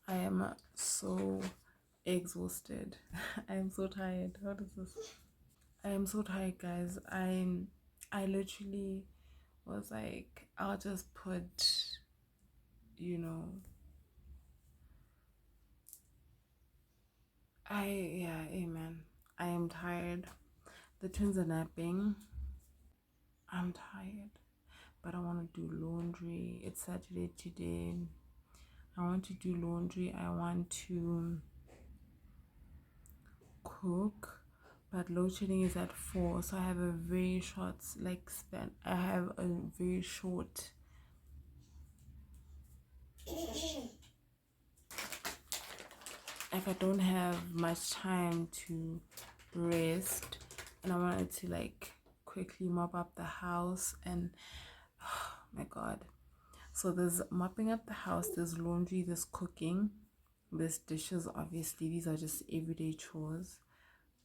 I am so exhausted. I am so tired. What is this? I am so tired, guys. I literally was like, I'll just put, you know, amen. I am tired. The twins are napping. I'm tired, but I want to do laundry. It's Saturday today. I want to do laundry. I want to cook, but load shedding is at 4, so I have a very short span. I have a very short I don't have much time to rest, and I wanted to quickly mop up the house. And oh my god, so there's mopping up the house, there's laundry, there's cooking, there's dishes. Obviously these are just everyday chores,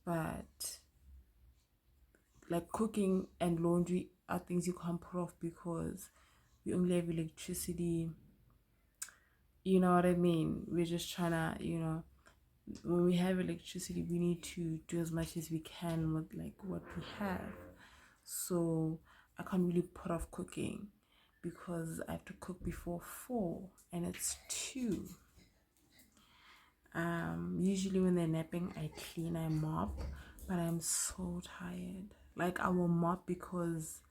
but like cooking and laundry are things you can't put off because we only have electricity. You know what I mean? We're just trying to, when we have electricity, we need to do as much as we can with what we have. So I can't really put off cooking because I have to cook before 4 and it's 2. Usually when they're napping, I clean, I mop, but I'm so tired. I will mop because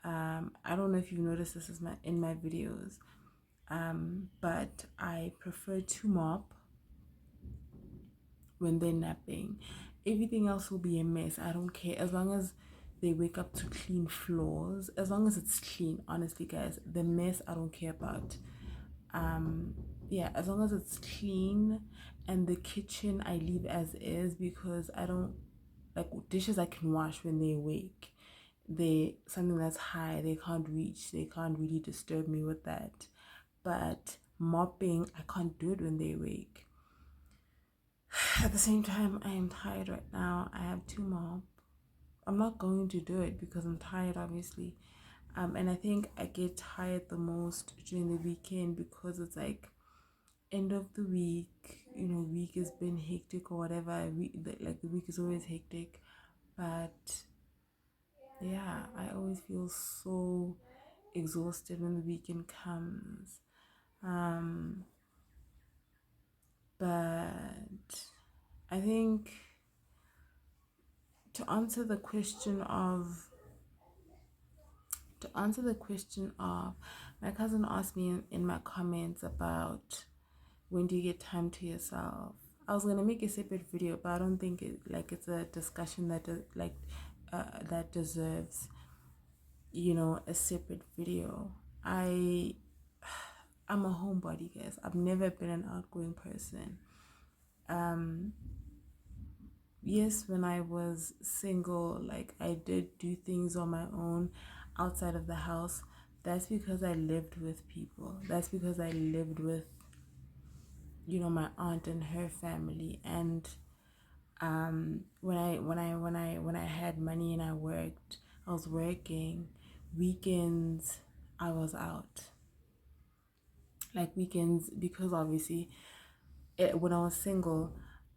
I don't know if you've noticed this in my videos, but I prefer to mop when they're napping. Everything else will be a mess. I don't care as long as they wake up to clean floors, as long as it's clean. Honestly, guys, the mess I don't care about. Yeah, as long as it's clean, and the kitchen I leave as is, because I don't like dishes I can wash when they wake. They something that's high, they can't reach, they can't really disturb me with that. But mopping, I can't do it when they wake. At the same time, I am tired right now. I have to mop. I'm not going to do it because I'm tired, obviously. And I think I get tired the most during the weekend because it's end of the week. Week has been hectic or whatever. The week is always hectic, but yeah, I always feel so exhausted when the weekend comes. But I think to answer the question of my cousin asked me in my comments about when do you get time to yourself. I was gonna make a separate video, but I don't think it's a discussion that deserves a separate video. I'm a homebody, guys. I've never been an outgoing person. Yes, when I was single, I did do things on my own outside of the house. That's because I lived with people. That's because I lived with my aunt and her family. And when I had money and I was working weekends. I was out weekends, because obviously when I was single,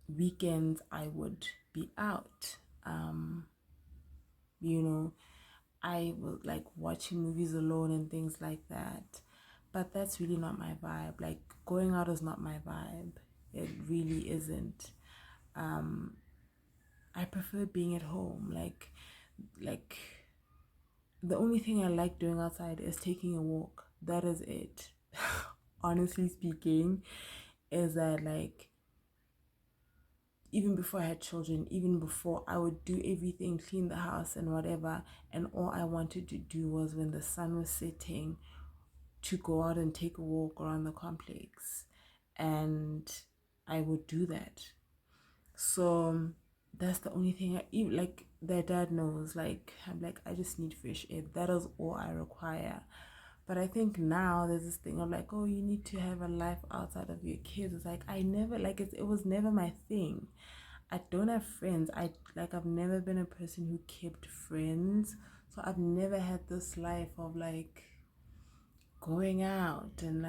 weekends I would be out. you know I would watching movies alone and things like that, but that's really not my vibe. Going out is not my vibe. It really isn't. I prefer being at home. Like the only thing I like doing outside is taking a walk. That is it. Honestly speaking, is that even before I had children, even before, I would do everything, clean the house and whatever, and all I wanted to do was, when the sun was setting, to go out and take a walk around the complex, and I would do that. So that's the only thing their dad knows. I'm I just need fresh air. That is all I require. But I think now there's this thing of oh, you need to have a life outside of your kids. It's I never it was never my thing. I don't have friends. I've never been a person who kept friends. So I've never had this life of going out and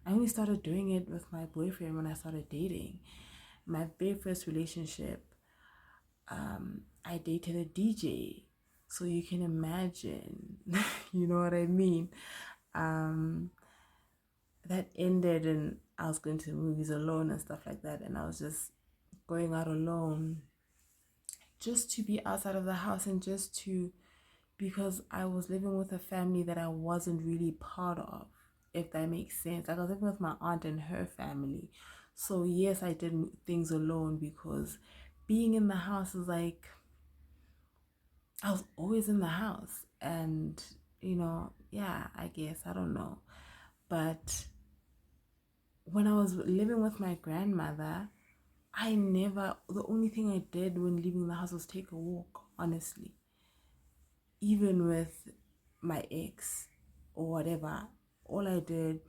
I only started doing it with my boyfriend when I started dating. My very first relationship, I dated a DJ. So you can imagine, you know what I mean? Um, that ended and I was going to movies alone and stuff like that. And I was just going out alone just to be outside of the house and just to, because I was living with a family that I wasn't really part of, if that makes sense. Like I was living with my aunt and her family. So yes, I did things alone because being in the house is like, I was always in the house. And, yeah, I guess, I don't know. But when I was living with my grandmother, the only thing I did when leaving the house was take a walk, honestly. Even with my ex or whatever, all I did,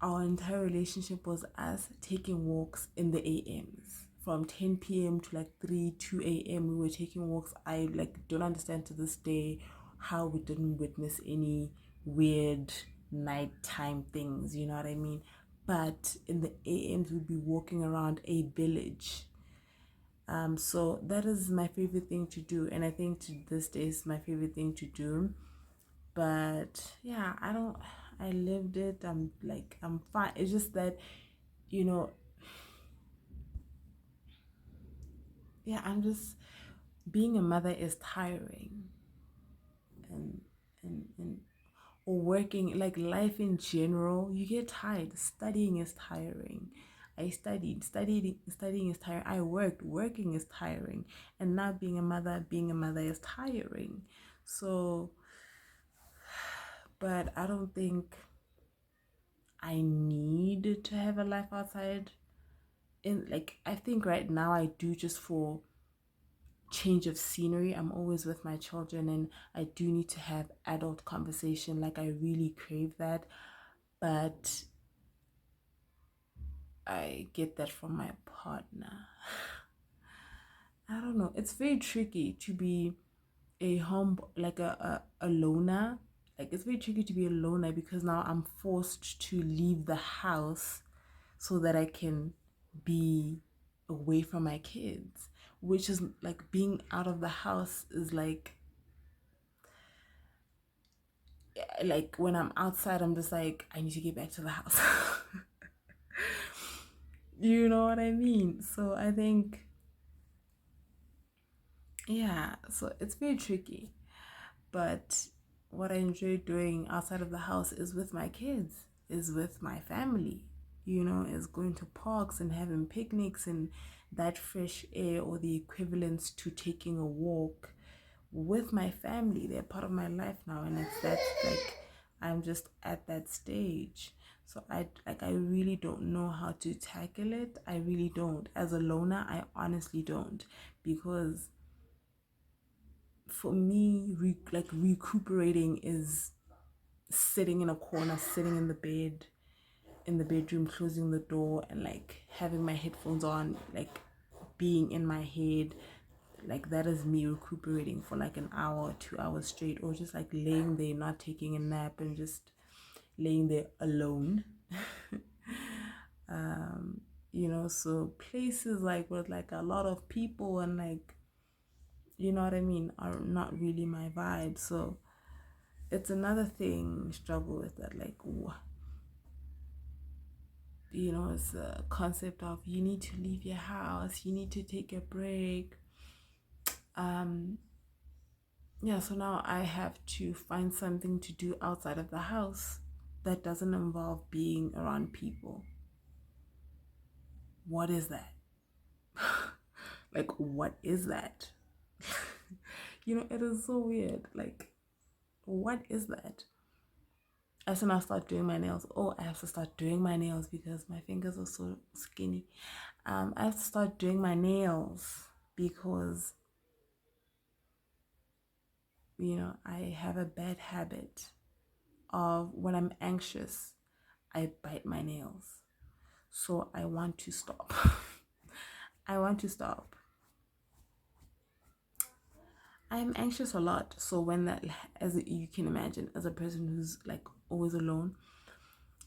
our entire relationship was us taking walks in the AMs. From 10 p.m. to like 3, 2 a.m. we were taking walks. I like don't understand to this day how we didn't witness any weird nighttime things, you know what I mean? But in the AMs we'd be walking around a village. So that is my favorite thing to do, and I think to this day is my favorite thing to do. But yeah, I lived it. I'm fine. It's just that, you know, yeah, I'm just being a mother is tiring, and and or working, like life in general, you get tired. Studying is tiring. I studying is tiring. I worked, working is tiring. And now being a mother is tiring. So, but I don't think I need to have a life outside. In like, I think right now I do just for change of scenery. I'm always with my children and I do need to have adult conversation. Like I really crave that. But I get that from my partner. I don't know. It's very tricky to be a home, like a loner. Like it's very tricky to be a loner because now I'm forced to leave the house so that I can be away from my kids, which is like being out of the house is like when I'm outside, I'm just like, I need to get back to the house. You know what I mean? So I think, yeah, so it's very tricky. But what I enjoy doing outside of the house is with my kids, is with my family, is going to parks and having picnics and that fresh air, or the equivalents to taking a walk with my family. They're part of my life now, and it's that, like, I'm just at that stage. So I really don't know how to tackle it. I really don't. As a loner, I honestly don't, because for me, recuperating is sitting in a corner, sitting in the bed, in the bedroom, closing the door, and like having my headphones on, like being in my head. Like that is me recuperating for like an hour, 2 hours straight, or just like laying there, not taking a nap, and just laying there alone. So places like with like a lot of people and like, you know what I mean, are not really my vibe. So it's another thing, struggle with that, like, it's a concept of you need to leave your house, you need to take a break. Yeah, so now I have to find something to do outside of the house that doesn't involve being around people. What is that? Like, what is that? It is so weird. Like, what is that? As soon as I start doing my nails, I have to start doing my nails because my fingers are so skinny. I have to start doing my nails because, I have a bad habit of when I'm anxious, I bite my nails. So I want to stop. I want to stop. I'm anxious a lot. So when that, as you can imagine, as a person who's like always alone,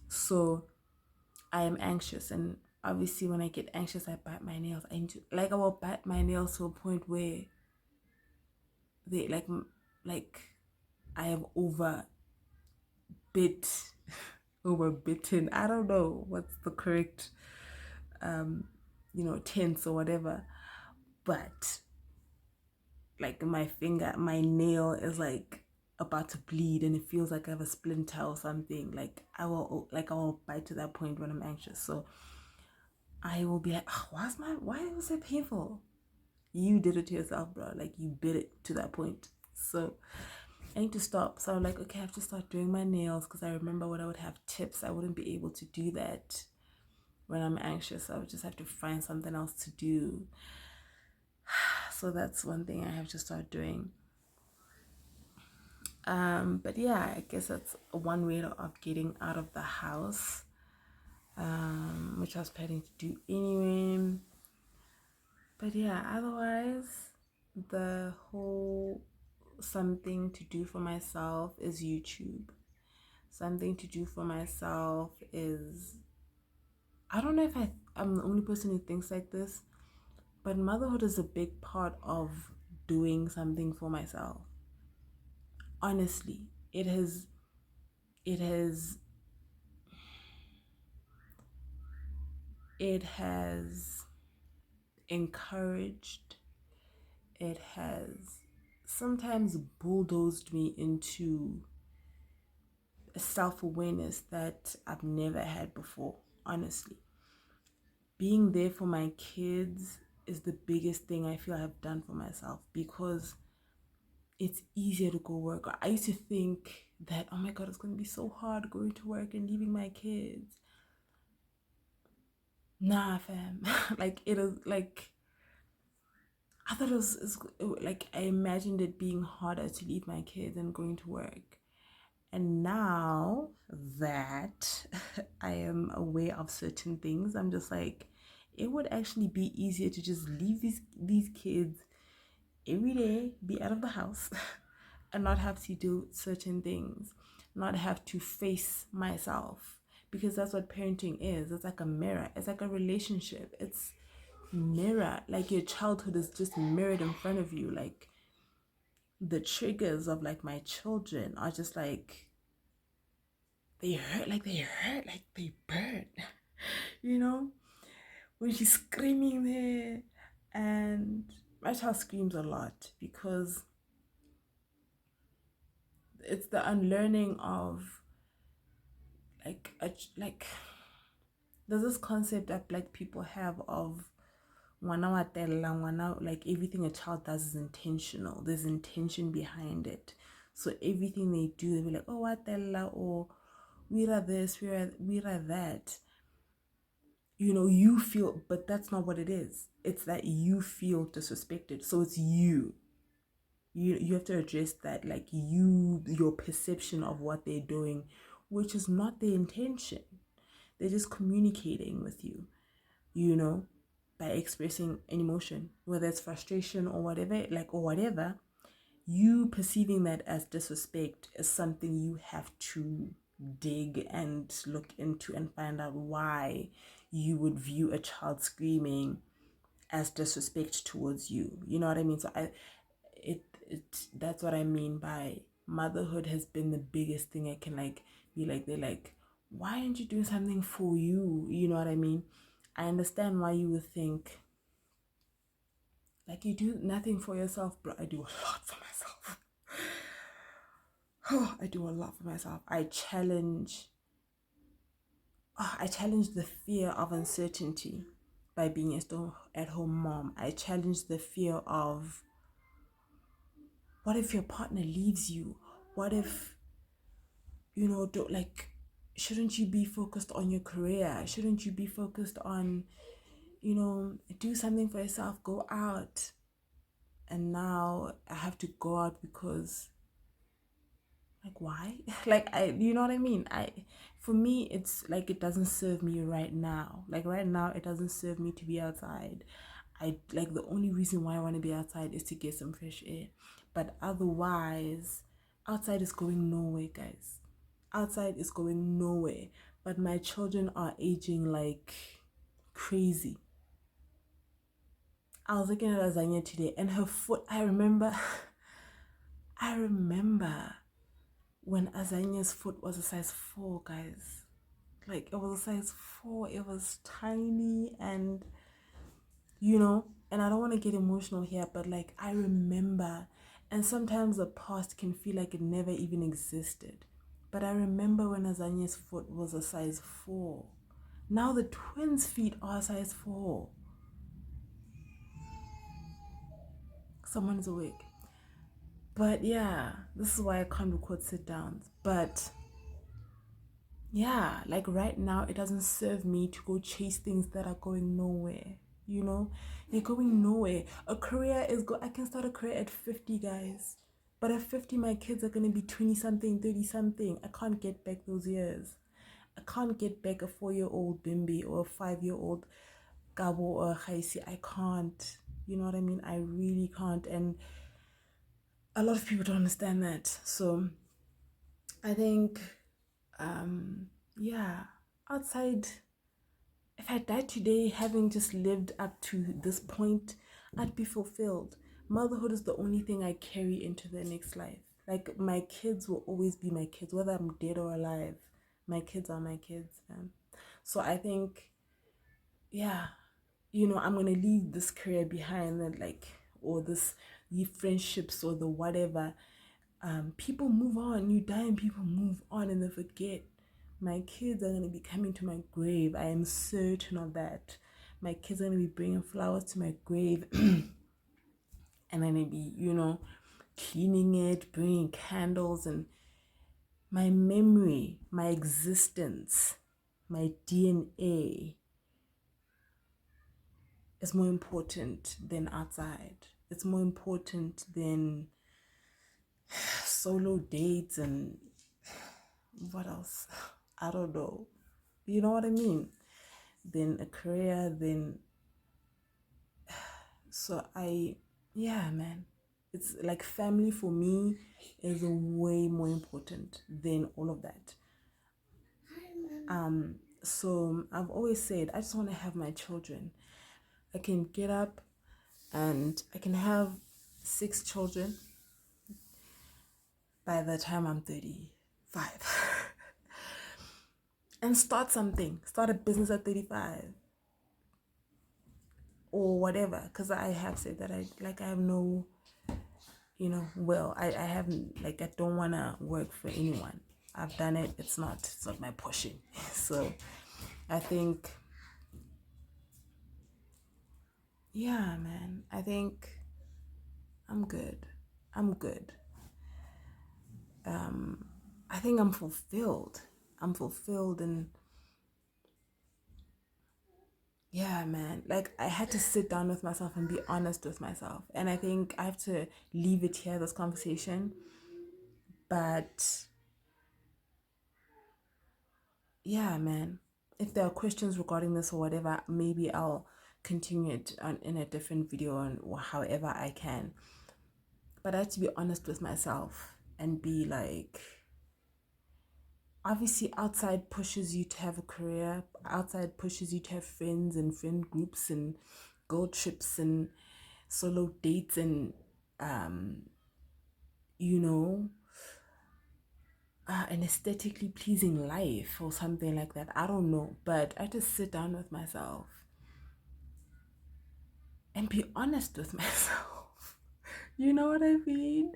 so I am anxious, and obviously when I get anxious I bite my nails. I will bite my nails to a point where they like I have bit overbitten. I don't know what's the correct tense or whatever, but like my nail is like about to bleed and it feels like I have a splinter or something. I will bite to that point when I'm anxious. So I will be like, oh, why was it painful? You did it to yourself, bro. Like, you bit it to that point. So I need to stop. So I'm like, okay, I have to start doing my nails, because I remember when I would have tips, I wouldn't be able to do that when I'm anxious. I would just have to find something else to do. So that's one thing I have to start doing. But yeah, I guess that's one way of getting out of the house, which I was planning to do anyway. But yeah, otherwise, the whole something to do for myself is YouTube. Something to do for myself is, I don't know if I'm the only person who thinks like this, but motherhood is a big part of doing something for myself. Honestly, it has it has encouraged, it has sometimes bulldozed me into a self-awareness that I've never had before. Honestly, being there for my kids is the biggest thing I feel I've done for myself, because it's easier to go work. I used to think that, oh my god, it's going to be so hard going to work and leaving my kids. Nah, fam. Like, it is like, I thought like, I imagined it being harder to leave my kids and going to work. And now that I am aware of certain things, I'm just like, it would actually be easier to just leave these kids every day, be out of the house, and not have to do certain things, not have to face myself. Because that's what parenting is. It's like a mirror. It's like a relationship. It's mirror. Like, your childhood is just mirrored in front of you. Like, the triggers of like my children are just like, they hurt, like they burn. You know, when she's screaming there, and my child screams a lot because it's the unlearning of like there's this concept that black people have of ngwana wa tella, ngwana, like everything a child does is intentional. There's intention behind it. So everything they do, they'll be like, oh, wa tella, or we're this, we're that. You know, you feel, but that's not what it is. It's that you feel disrespected. So it's you have to address that, like, your perception of what they're doing, which is not their intention. They're just communicating with you, you know, by expressing an emotion, whether it's frustration or whatever. You perceiving that as disrespect is something you have to dig and look into and find out why you would view a child screaming as disrespect towards you. You know what I mean? So that's what I mean by motherhood has been the biggest thing I can like be like, they're like, why aren't you doing something for you? You know what I mean? I understand why you would think like, you do nothing for yourself, but I do a lot for myself. Oh, I do a lot for myself. I challenge the fear of uncertainty by being a stay-at-home mom. I challenge the fear of, what if your partner leaves you? What if, don't, like, shouldn't you be focused on your career? Shouldn't you be focused on, do something for yourself, go out? And now I have to go out because, like, why? You know what I mean? For me, it's like, it doesn't serve me right now. Like, right now, it doesn't serve me to be outside. The only reason why I want to be outside is to get some fresh air. But otherwise, outside is going nowhere, guys. outside is going nowhere, but my children are aging like crazy. I was looking at Azania today and her foot, I remember when Azania's foot was a size 4, guys. Like, it was a size 4. It was tiny, and and I don't want to get emotional here, but like, I remember, and sometimes the past can feel like it never even existed. But I remember when Azania's foot was a size 4. Now the twins' feet are a size 4. Someone's awake. But yeah, this is why I can't record sit downs. But yeah, like right now, it doesn't serve me to go chase things that are going nowhere. They're going nowhere. A career I can start a career at 50, guys. But at 50, my kids are going to be 20 something, 30 something. I can't get back those years. I can't get back a 4-year-old Bimbi or a 5-year-old Gabo or Khaisi. I can't. You know what I mean? I really can't. And a lot of people don't understand that. So I think, yeah, outside, if I died today having just lived up to this point, I'd be fulfilled. Motherhood is the only thing I carry into the next life. Like, my kids will always be my kids, whether I'm dead or alive. My kids are my kids. So I think, yeah, I'm going to leave this career behind, and like, or the friendships or the whatever. People move on. You die and people move on and they forget. My kids are going to be coming to my grave. I am certain of that. My kids are going to be bringing flowers to my grave and then they be, cleaning it, bringing candles, and my memory, my existence, my DNA is more important than outside. It's more important than solo dates and what else? I don't know. You know what I mean? Then a career, then yeah, man. It's like family for me is way more important than all of that. So I've always said I just want to have my children. I can get up and I can have 6 children by the time I'm 35. And start a business at 35 or whatever, because I have said that I have no, I haven't, like, I don't want to work for anyone. I've done it. It's not my portion. So I think, yeah, man, I think I'm good. I think I'm fulfilled. And yeah, man, like, I had to sit down with myself and be honest with myself. And I think I have to leave it here, this conversation. But yeah, man, if there are questions regarding this or whatever, maybe I'll continue it in a different video or however I can. But I have to be honest with myself and be like, obviously outside pushes you to have a career, outside pushes you to have friends and friend groups and go trips and solo dates and an aesthetically pleasing life or something like that. I don't know, but I just sit down with myself and be honest with myself. You know what I mean?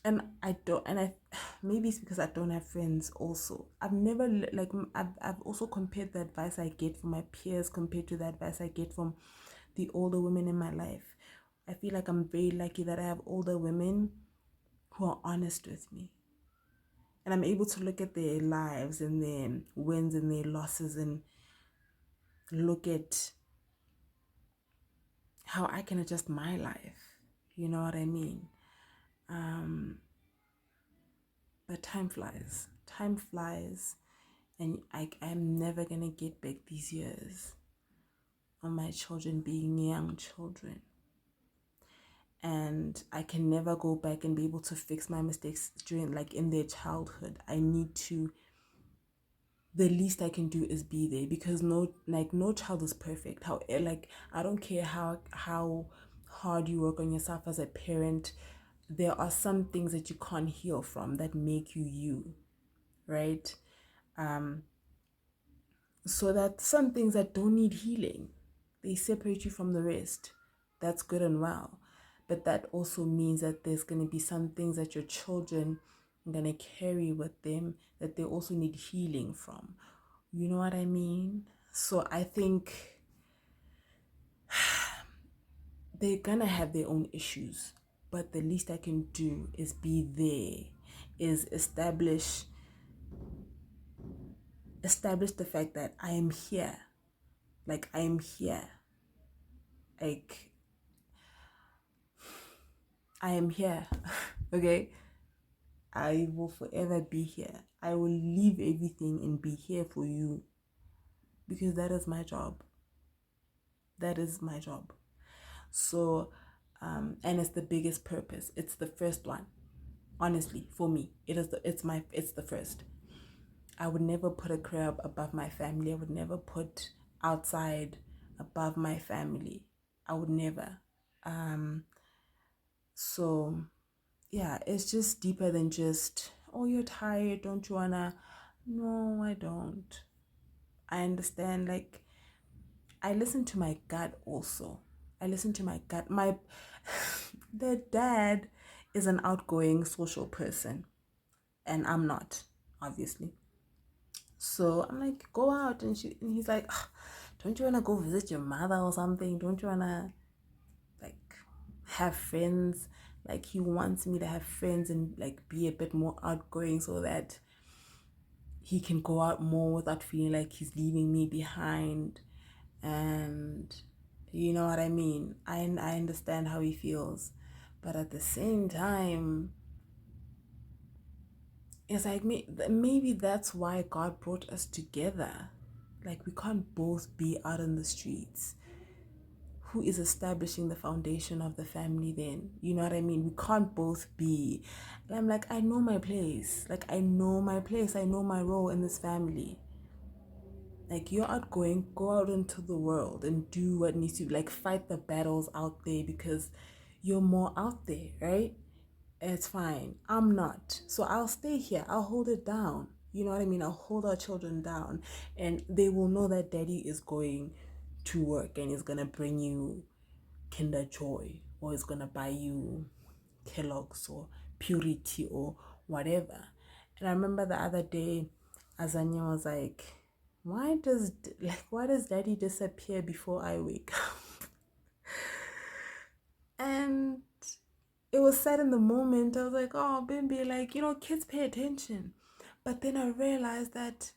And I don't, and I maybe it's because I don't have friends. Also, I've never like I've also compared the advice I get from my peers compared to the advice I get from the older women in my life. I feel like I'm very lucky that I have older women who are honest with me, and I'm able to look at their lives and their wins and their losses and look at how I can adjust my life. You know what I mean? But time flies. Time flies. And I'm never going to get back these years of my children being young children. and I can never go back and be able to fix my mistakes during, like, in their childhood. I need to, the least I can do is be there, because no child is perfect. How, like, I don't care how hard you work on yourself as a parent, there are some things that you can't heal from that make you, right? So that some things that don't need healing, they separate you from the rest. That's good and well. But that also means that there's going to be some things that your children are going to carry with them that they also need healing from. You know what I mean? So I think they're going to have their own issues. But the least I can do is be there, is establish the fact that I am here. Like, I am here. Like, I am here. Okay? I will forever be here. I will leave everything and be here for you, because that is my job. That is my job. So, and it's the biggest purpose. It's the first one. Honestly, for me, it's the first. I would never put a career above my family. I would never put outside above my family. I would never. So yeah, it's just deeper than just, oh, you're tired, don't you wanna? No, I don't. I understand. Like, I listen to my gut also. I listen to my gut. The dad is an outgoing social person, and I'm not, obviously. So I'm like, go out, and he's like, "Ugh, don't you wanna go visit your mother or something? Don't you wanna, like, have friends?" Like, he wants me to have friends and, like, be a bit more outgoing so that he can go out more without feeling like he's leaving me behind. And you know what I mean? I understand how he feels, but at the same time, it's like, maybe that's why God brought us together. Like, we can't both be out in the streets. Who is establishing the foundation of the family then? You know what I mean? We can't both be. And I'm like, I know my place. Like, I know my place. I know my role in this family. Like, you're outgoing, go out into the world and do what needs to, like, fight the battles out there, because you're more out there, right? It's fine. I'm not. So I'll stay here. I'll hold it down. You know what I mean? I'll hold our children down, and they will know that daddy is going to work and is going to bring you Kinder Joy, or is going to buy you Kellogg's or Purity or whatever. And I remember the other day, Azanya was like, why does daddy disappear before I wake up? And it was sad in the moment. I was like, oh, baby, like, kids pay attention. But then I realized that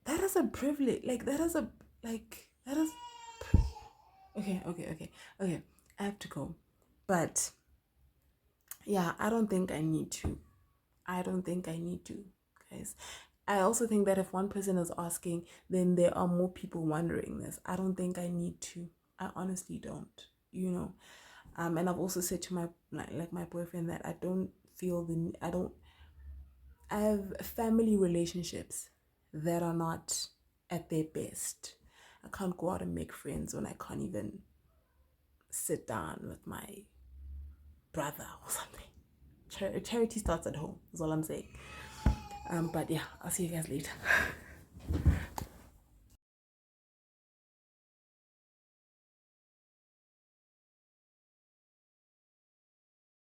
is a privilege. Like, that is, okay. I have to go. But yeah, I don't think I need to. Guys. I also think that if one person is asking, then there are more people wondering this. I don't think I need to. I honestly don't, and I've also said to my boyfriend that I don't feel I have family relationships that are not at their best. I can't go out and make friends when I can't even sit down with my brother or something. Charity starts at home, is all I'm saying. But yeah, I'll see you guys later.